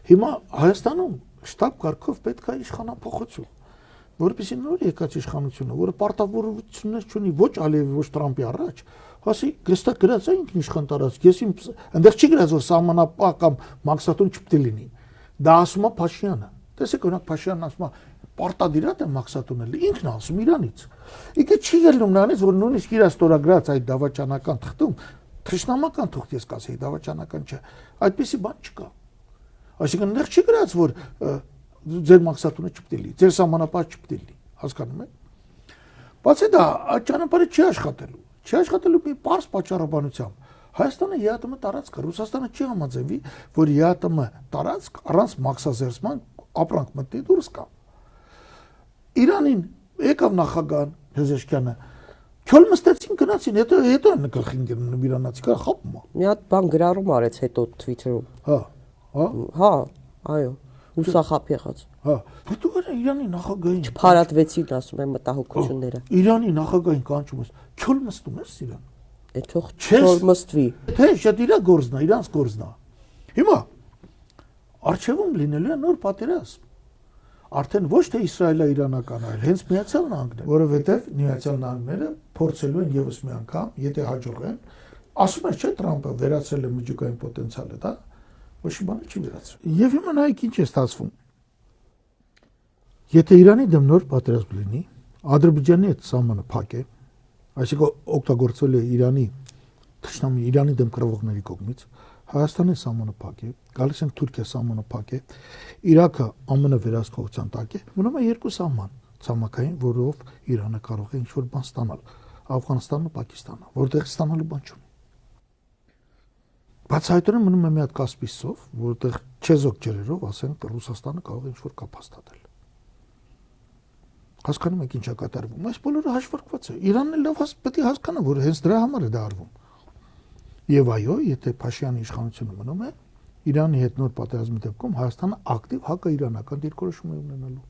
Հիմա Հայաստանում շտապ կարգով պետք է իշխանափոխություն, որպեսզի նոր եկած իշխանությունը, որը պարտավորություններ չունի ոչ Ալիևի, ոչ Տրամպի առաջ, ասի հստակ գրած է ինքն իշխան տարած, ես իմ այնտեղ չի գրած որ սահմանապահ կամ մաքսատուն չպետք է լինի։ Դա ասում է Փաշինյանը։ Տեսեք, օրինակ Փաշինյանն ասում է պարտադիրատ է մաքսատունել, ինքն ասում Իրանից։ Իդե չի ելնում նրանից, որ նույնիսկ իր ստորագրած այդ դավաճանական թղթում թշնամական թուղթ ես կասեի, դավաճանական չէ։ Այդպեսի բան չկա։ Այսինքն այնտեղ չի գրած որ ձեր մաքսատունը չպետք է լինի, ձեր սահմանապահ չպետք է լինի, հասկանում եք։ Բացի դա, այդ ճանապարհը չի աշխատելու։ Չի աշխատելու մի պարզ պատճառաբանությամբ։ Հայաստանը ԵԱՏՄ տարածք է, Ռուսաստանը չի համաձայնվի, որ ԵԱՏՄ տարածք առանց մաքսազերծման ապրանք մտնի դուրս կա։ Իրանին եկավ նախագահան Փեզեշքյանը, քյոլ մստեցին գնացին, հետո են գլխին գնում իրանացի կա խապում։ Մի հատ բան գրառում արեց հետո Twitter-ում։ Հա, այո, հուսախապ եղած։ Հա, հետո Իրանի նախագահին Չփարատվեցին, ասում են մտահոգությունները։ Իրանի նախագահին կանչում ես, քյոլ մստում ես իրան։ Է թող չոր մստվի։ Թե շատ իրա գործնա, իրանց գործնա։ Հիմա արխիվում լինելու է նոր պատերազմ։ Արդեն ոչ թե Իսրայելա-իրանական, այլ հենց Միացյալ Նահանգներ, որովհետև Միացյալ Նահանգները փորձելու են եւս մի անգամ, եթե հաջողեն, ասում է չէ Տրամպը վերացրել է միջուկային պոտենցիալը, դա ոչ մի բան չի վերացրել։ Եվ հիմա նայեք ինչ է ստացվում։ Եթե Իրանի դեմ նոր պատերազմ լինի, Ադրբեջանի հետ սահմանը փակ է, այսինքն օգտագործվել է Իրանի թշնամի Իրանի դեմ կռվողների կողմից, Հայաստանի սահմանը փակ է, գալիս են Թուրքիա սահմանը փակ է, Իրաքը ԱՄՆ վերահսկողության տակ է, մնում է երկու սահման, ցամաքային, որով Իրանը կարող է ինչ-որ բան ստանալ, Աֆղանստանն ու Պակիստանը, որտեղ ստանալու բան չունի։ Բացահայտորեն մնում է մի հատ Կասպից ծով, որտեղ չեզոք ջրերով, ասենք Ռուսաստանը կարող է ինչ-որ կապ հաստատել։ Հասկանում եք ինչ է կատարվում։ Այս բոլորը հաշվարկված է։ Իրանն էլ լավ պետք է հասկանա, որ հենց դրա համար է դա արվում։ Եվ այո, եթե Փաշինյանի իշխանությունը մնում է, Իրանի հետ նոր պատերազմի դեպքում Հայաստանը ակտիվ հակաիրանական դիրքորոշում է ունենալու։